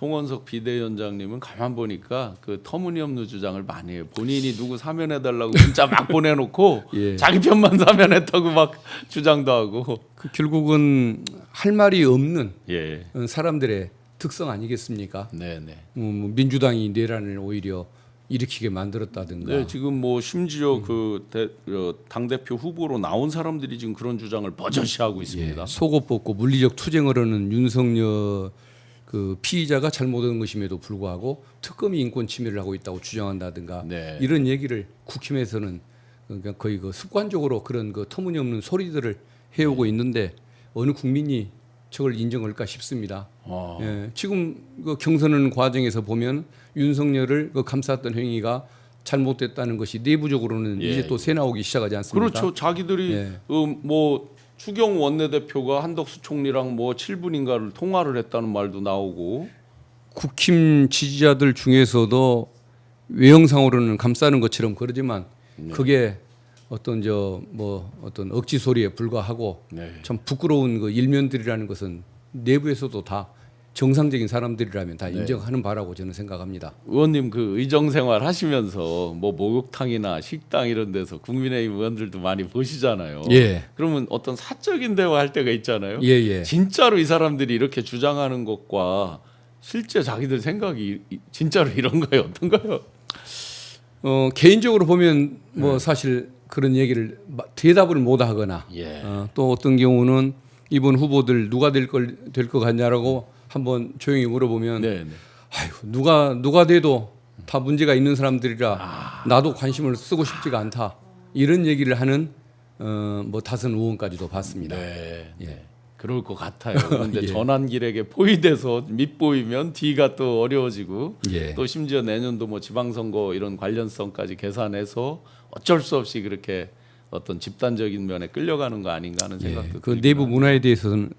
송원석 비대위원장님은 가만 보니까 그 터무니없는 주장을 많이 해요. 본인이 누구 사면해달라고 문자 막 보내놓고 예. 자기 편만 사면했다고 막 주장도 하고. 결국은 할 말이 없는 예. 사람들의 특성 아니겠습니까? 네네. 민주당이 내란을 오히려 일으키게 만들었다든가. 네, 지금 뭐 심지어 당 대표 후보로 나온 사람들이 지금 그런 주장을 버젓이 하고 있습니다. 예, 속옷 벗고 물리적 투쟁을 하는 윤석열 그 피의자가 잘못한 것임에도 불구하고 특검이 인권 침해를 하고 있다고 주장한다든가 네. 이런 얘기를 국힘에서는 그러니까 거의 그 습관적으로 그런 그 터무니없는 소리들을 해오고 있는데 어느 국민이 저걸 인정할까 싶습니다. 예, 지금 그 경선하는 과정에서 보면 윤석열을 그 감쌌던 행위가 잘못됐다는 것이 내부적으로는 예. 이제 또 새 나오기 시작하지 않습니까? 그렇죠. 자기들이 예. 뭐 추경 원내대표가 한덕수 총리랑 뭐 7분인가를 통화를 했다는 말도 나오고. 국힘 지지자들 중에서도 외형상으로는 감싸는 것처럼 그러지만 그게 어떤 어떤 억지 소리에 불과하고 네. 참 부끄러운 그 일면들이라는 것은 내부에서도 다 정상적인 사람들이라면 다 인정하는 바라고 저는 생각합니다. 의원님 그 의정생활 하시면서 뭐 목욕탕이나 식당 이런 데서 국민의힘 의원들도 많이 보시잖아요. 예. 그러면 어떤 사적인 대화할 때가 있잖아요. 예, 예. 진짜로 이 사람들이 이렇게 주장하는 것과 실제 자기들 생각이 진짜로 이런가요? 어떤가요? 개인적으로 보면 뭐 사실 그런 얘기를 대답을 못 하거나 예. 또 어떤 경우는 이번 후보들 누가 될 것 같냐라고 한번 조용히 물어보면 네, 네. 아유 누가 돼도 다 문제가 있는 사람들이라 나도 관심을 쓰고 싶지가 않다 이런 얘기를 하는 뭐 다선 의원까지도 봤습니다. 네. 예. 네. 그럴 것 같아요. 그런데 예. 전환길에게 포위돼서 밑보이면 뒤가 또 어려워지고 예. 또 심지어 내년도 뭐 지방선거 이런 관련성까지 계산해서 어쩔 수 없이 그렇게 어떤 집단적인 면에 끌려가는 거 아닌가 하는 생각도 그 내부 문화에 대해서는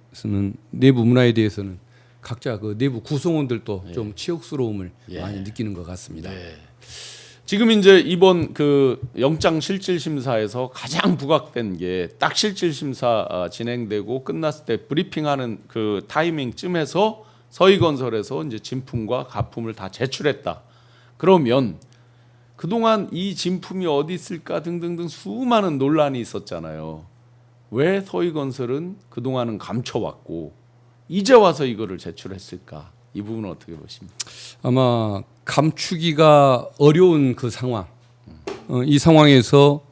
각자 그 내부 구성원들도 좀 치욕스러움을 많이 느끼는 것 같습니다. 네. 지금 이제 이번 그 영장 실질 심사에서 가장 부각된 게 딱 실질 심사 진행되고 끝났을 때 브리핑하는 그 타이밍쯤에서 서희건설에서 이제 진품과 가품을 다 제출했다. 그러면 그동안 이 진품이 어디 있을까 등등등 수많은 논란이 있었잖아요. 왜 서희건설은 그동안은 감춰왔고 이제 와서 이거를 제출했을까? 이 부분은 어떻게 보십니까? 아마 감추기가 어려운 그 상황, 이 상황에서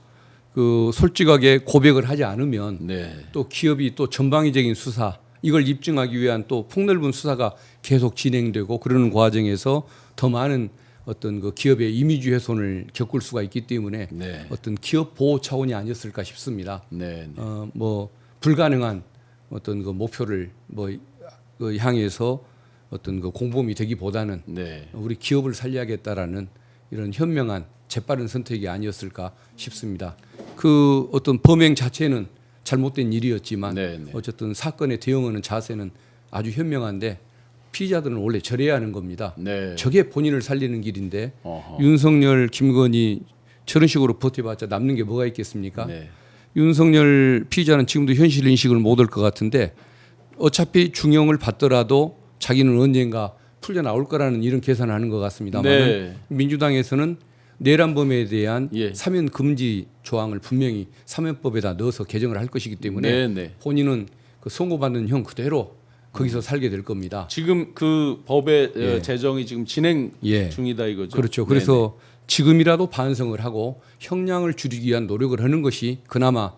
그 솔직하게 고백을 하지 않으면 네. 또 기업이 또 전방위적인 수사 이걸 입증하기 위한 또 폭넓은 수사가 계속 진행되고 그러는 과정에서 더 많은 어떤 그 기업의 이미지 훼손을 겪을 수가 있기 때문에 네. 어떤 기업 보호 차원이 아니었을까 싶습니다. 네. 뭐 불가능한 어떤 그 목표를 그 향해서 어떤 그 공범이 되기보다는 네. 우리 기업을 살려야겠다라는 이런 현명한 재빠른 선택이 아니었을까 싶습니다. 그 어떤 범행 자체는 잘못된 일이었지만 네. 어쨌든 사건에 대응하는 자세는 아주 현명한데 피의자들은 원래 저래야 하는 겁니다. 네. 저게 본인을 살리는 길인데 어허. 윤석열, 김건희 저런 식으로 버텨봤자 남는 게 뭐가 있겠습니까? 네. 윤석열 피의자는 지금도 현실 인식을 못 할 것 같은데 어차피 중형을 받더라도 자기는 언젠가 풀려 나올 거라는 이런 계산을 하는 것 같습니다만 네. 민주당에서는 내란범에 대한 예. 사면 금지 조항을 분명히 사면법에다 넣어서 개정을 할 것이기 때문에 네, 네. 본인은 그 선고받는 형 그대로 거기서 살게 될 겁니다. 지금 그 법의 예. 제정이 지금 진행 예. 중이다 이거죠. 그렇죠. 그래서 지금이라도 반성을 하고 형량을 줄이기 위한 노력을 하는 것이 그나마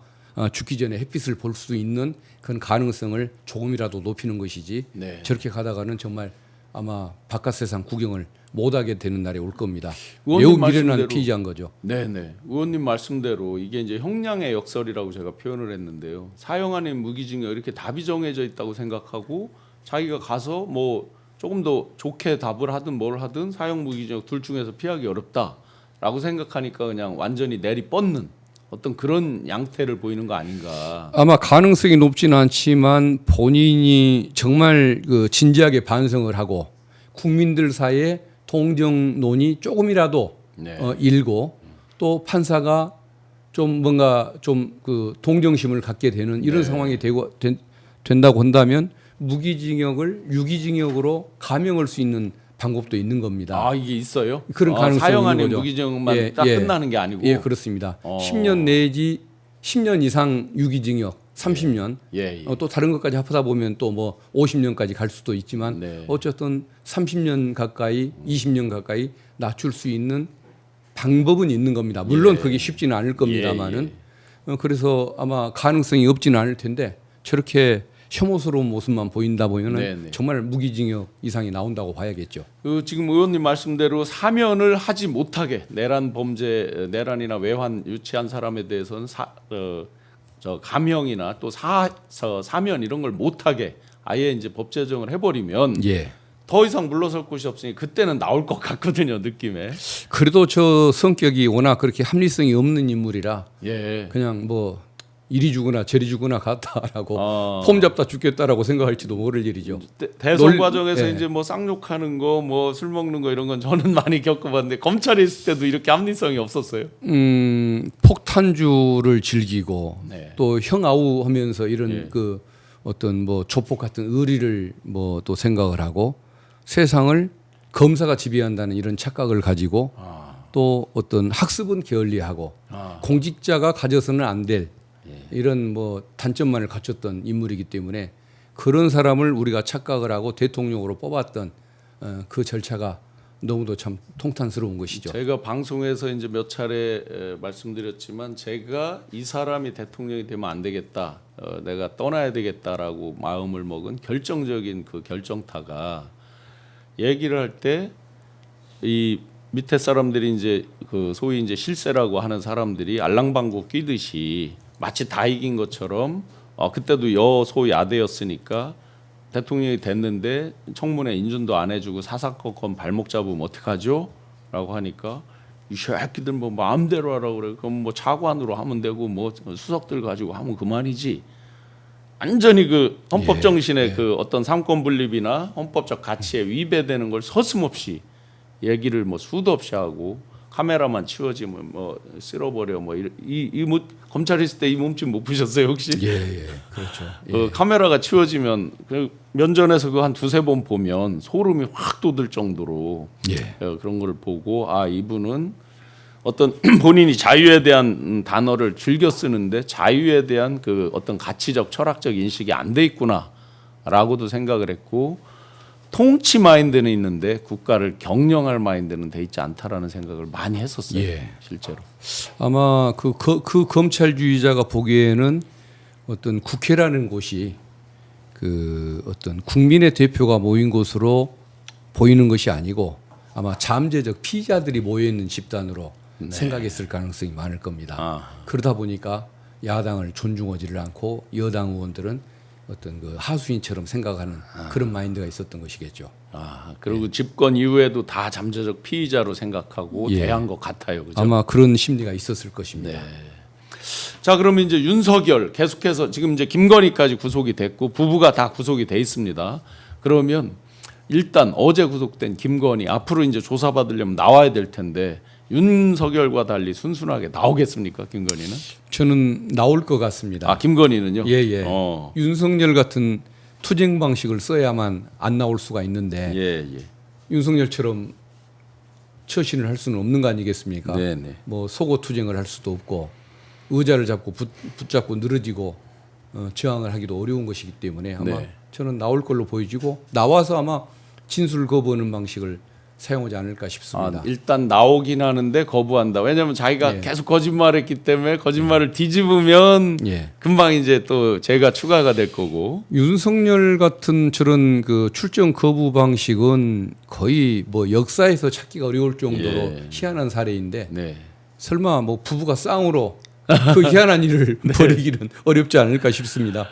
죽기 전에 햇빛을 볼 수 있는 그런 가능성을 조금이라도 높이는 것이지 네. 저렇게 가다가는 정말 아마 바깥 세상 구경을 못하게 되는 날이 올 겁니다. 의원님 매우 미련한 말씀대로 피의자인 거죠. 네네. 의원님 말씀대로 이게 이제 형량의 역설이라고 제가 표현을 했는데요. 사형 아닌 무기징역 이렇게 답이 정해져 있다고 생각하고 자기가 가서 뭐 조금 더 좋게 답을 하든 뭘 하든 사형 무기징역 둘 중에서 피하기 어렵다라고 생각하니까 그냥 완전히 내리 뻗는 어떤 그런 양태를 보이는 거 아닌가. 아마 가능성이 높지는 않지만 본인이 정말 그 진지하게 반성을 하고 국민들 사이에 동정론이 조금이라도 네. 일고 또 판사가 좀 뭔가 좀 그 동정심을 갖게 되는 이런 네. 상황이 된다고 한다면 무기징역을 유기징역으로 감형할 수 있는 방법도 있는 겁니다. 아 이게 있어요? 그런 가능성이 사형 있는 안에 거죠. 무기징역만 딱 끝나는 게 아니고. 예, 그렇습니다. 10년 내지 10년 이상 유기징역, 30년. 예. 또 다른 것까지 합하다 보면 또 뭐 50년까지 갈 수도 있지만 네. 어쨌든 30년 가까이, 20년 가까이 낮출 수 있는 방법은 있는 겁니다. 물론 그게 쉽지는 않을 겁니다만은. 그래서 아마 가능성이 없지는 않을 텐데 저렇게 혐오스러운 모습만 보인다 보면은 네네. 정말 무기징역 이상이 나온다고 봐야겠죠. 그 지금 의원님 말씀대로 사면을 하지 못하게 내란 범죄, 내란이나 외환 유치한 사람에 대해서는 저 감형이나 또 사면 이런 걸 못하게 아예 이제 법 제정을 해버리면 예. 더 이상 물러설 곳이 없으니 그때는 나올 것 같거든요, 느낌에. 그래도 저 성격이 워낙 그렇게 합리성이 없는 인물이라 예. 그냥 뭐 이리 주거나 저리 주거나 같다라고 아. 폼 잡다 죽겠다라고 생각할지도 모를 일이죠. 대선 과정에서 예. 이제 뭐 쌍욕하는 거, 뭐 술 먹는 거 이런 건 저는 많이 겪어봤는데 검찰에 있을 때도 이렇게 합리성이 없었어요. 폭탄주를 즐기고 네. 또 형아우하면서 이런 예. 그 어떤 뭐 조폭 같은 의리를 뭐 또 생각을 하고 세상을 검사가 지배한다는 이런 착각을 가지고 또 어떤 학습은 게을리하고 공직자가 가져서는 안 될 이런 뭐 단점만을 갖췄던 인물이기 때문에 그런 사람을 우리가 착각을 하고 대통령으로 뽑았던 그 절차가 너무도 참 통탄스러운 것이죠. 제가 방송에서 이제 몇 차례 말씀드렸지만 제가 이 사람이 대통령이 되면 안 되겠다, 내가 떠나야 되겠다라고 마음을 먹은 결정적인 그 결정타가 얘기를 할 때 이 밑에 사람들이 이제 그 소위 이제 실세라고 하는 사람들이 알랑방구 끼듯이 마치 다 이긴 것처럼 그때도 여소야대였으니까 대통령이 됐는데 청문회 인준도 안 해주고 사사건건 발목 잡으면 어떡하죠? 라고 하니까 이 새끼들 뭐 마음대로 하라고 그래. 그럼 뭐 차관으로 하면 되고 뭐 수석들 가지고 하면 그만이지. 완전히 그 헌법 정신의 그 어떤 삼권 분립이나 헌법적 가치에 위배되는 걸 서슴없이 얘기를 뭐 수도 없이 하고 카메라만 치워지면 뭐 쓸어버려 뭐 이 검찰 있을 때 이 몸짓 못 보셨어요 혹시? 예, 그렇죠. 카메라가 치워지면 그 면전에서 그 한 두세 번 보면 소름이 확 돋을 정도로 그런 걸 보고 이분은 어떤 본인이 자유에 대한 단어를 즐겨 쓰는데 자유에 대한 그 어떤 가치적 철학적 인식이 안 돼 있구나라고도 생각을 했고 통치 마인드는 있는데 국가를 경영할 마인드는 돼 있지 않다라는 생각을 많이 했었어요. 실제로. 아마 그 검찰주의자가 보기에는 어떤 국회라는 곳이 그 어떤 국민의 대표가 모인 곳으로 보이는 것이 아니고 아마 잠재적 피의자들이 모여 있는 집단으로 생각했을 가능성이 많을 겁니다. 그러다 보니까 야당을 존중하지를 않고 여당 의원들은 어떤 그 하수인처럼 생각하는 그런 마인드가 있었던 것이겠죠. 그리고 집권 이후에도 다 잠재적 피의자로 생각하고 대한 것 같아요. 그죠? 아마 그런 심리가 있었을 것입니다. 자, 그러면 이제 윤석열 계속해서 지금 이제 김건희까지 구속이 됐고 부부가 다 구속이 돼 있습니다. 그러면 일단 어제 구속된 김건희 앞으로 이제 조사받으려면 나와야 될 텐데 윤석열과 달리 순순하게 나오겠습니까, 김건희는? 저는 나올 것 같습니다. 김건희는요? 예. 윤석열 같은 투쟁 방식을 써야만 안 나올 수가 있는데 윤석열처럼 처신을 할 수는 없는 거 아니겠습니까? 뭐 속어 투쟁을 할 수도 없고 의자를 잡고 붙잡고 늘어지고 저항을 하기도 어려운 것이기 때문에 아마 저는 나올 걸로 보여지고 나와서 아마 진술을 거부하는 방식을 사용하지 않을까 싶습니다. 일단 나오긴 하는데 거부한다. 왜냐하면 자기가 계속 거짓말했기 때문에 거짓말을 뒤집으면 금방 이제 또 죄가 추가가 될 거고. 윤석열 같은 저런 그 출정 거부 방식은 거의 뭐 역사에서 찾기가 어려울 정도로 희한한 사례인데 설마 뭐 부부가 쌍으로 그 희한한 일을 벌이기는 어렵지 않을까 싶습니다.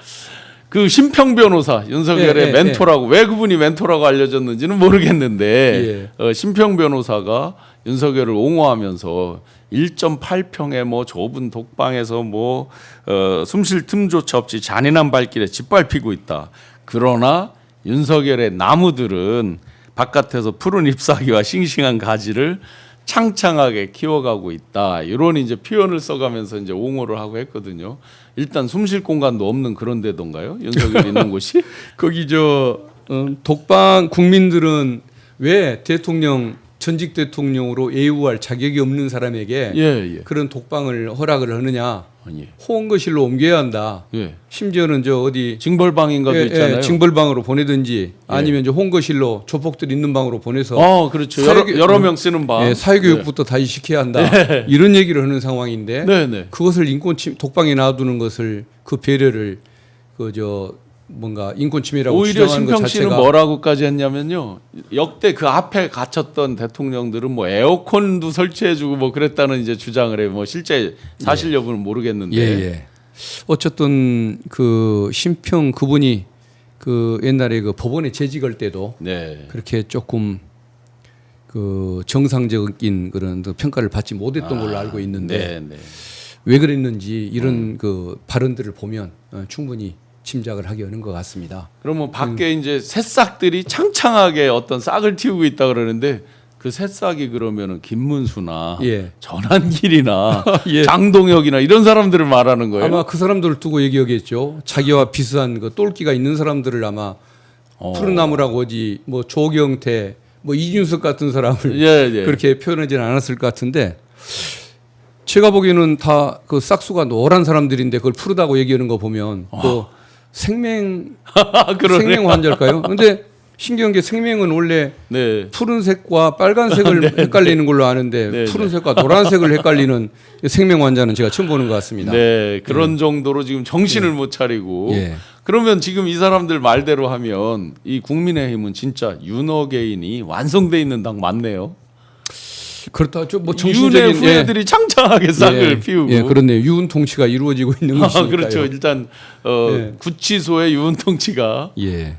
그 심평 변호사 윤석열의 멘토라고 왜 그분이 멘토라고 알려졌는지는 모르겠는데 심평 변호사가 윤석열을 옹호하면서 1.8평의 뭐 좁은 독방에서 뭐 숨쉴 틈조차 없이 잔인한 발길에 짓밟히고 있다. 그러나 윤석열의 나무들은 바깥에서 푸른 잎사귀와 싱싱한 가지를 창창하게 키워가고 있다. 이런 이제 표현을 써가면서 이제 옹호를 하고 했거든요. 일단 숨쉴 공간도 없는 그런 데던가요? 윤석열 있는 곳이? 거기 독방 국민들은 왜 대통령 전직 대통령으로 예우할 자격이 없는 사람에게 예. 그런 독방을 허락을 하느냐? 예. 호응거실로 옮겨야 한다. 예. 심지어는 어디 징벌방인가도 있잖아요. 징벌방으로 보내든지 아니면 호응거실로 조폭들 있는 방으로 보내서 그렇죠. 사회교- 여러 명 쓰는 방. 예, 사회교육부터 다시 시켜야 한다. 이런 얘기를 하는 상황인데 네. 그것을 독방에 놔두는 것을 그 배려를 뭔가 인권 침해라고 오히려 주장하는 것 심평 씨는 자체가 뭐라고까지 했냐면요. 역대 그 앞에 갇혔던 대통령들은 뭐 에어컨도 설치해주고 뭐 그랬다는 이제 주장을 해요. 뭐 실제 사실 여부는 모르겠는데. 예. 어쨌든 그 심평 그분이 그 옛날에 그 법원에 재직할 때도 네. 그렇게 조금 그 정상적인 그런 그 평가를 받지 못했던 걸로 알고 있는데 네. 왜 그랬는지 이런 그 발언들을 보면 충분히 짐작을 하기 어려운 것 같습니다. 그러면 밖에 이제 새싹들이 창창하게 어떤 싹을 틔우고 있다 그러는데 그 새싹이 그러면은 김문수나 예. 전한길이나 예. 장동혁이나 이런 사람들을 말하는 거예요. 아마 그 사람들을 두고 얘기하겠죠. 자기와 비슷한 그 똘끼가 있는 사람들을 아마 푸른 나무라고 하지 뭐 조경태 뭐 이준석 같은 사람을 예. 그렇게 표현하지는 않았을 것 같은데 제가 보기에는 다 그 싹수가 노란 사람들인데 그걸 푸르다고 얘기하는 거 보면 그 생명 환자일까요? 근데 신기한 게 생명은 원래 네. 푸른색과 빨간색을 헷갈리는 걸로 아는데 네. 푸른색과 노란색을 헷갈리는 생명 환자는 제가 처음 보는 것 같습니다. 네, 그런 정도로 지금 정신을 못 차리고. 예. 그러면 지금 이 사람들 말대로 하면 이 국민의힘은 진짜 윤어게인이 완성돼 있는 당 맞네요. 그렇다. 뭐 윤의 정신적인 후예들이 창창하게 싹을 피우고. 예, 그렇네요. 유은 통치가 이루어지고 있는 것이니까요. 그렇죠. 일단 예. 구치소의 유은 통치가 예.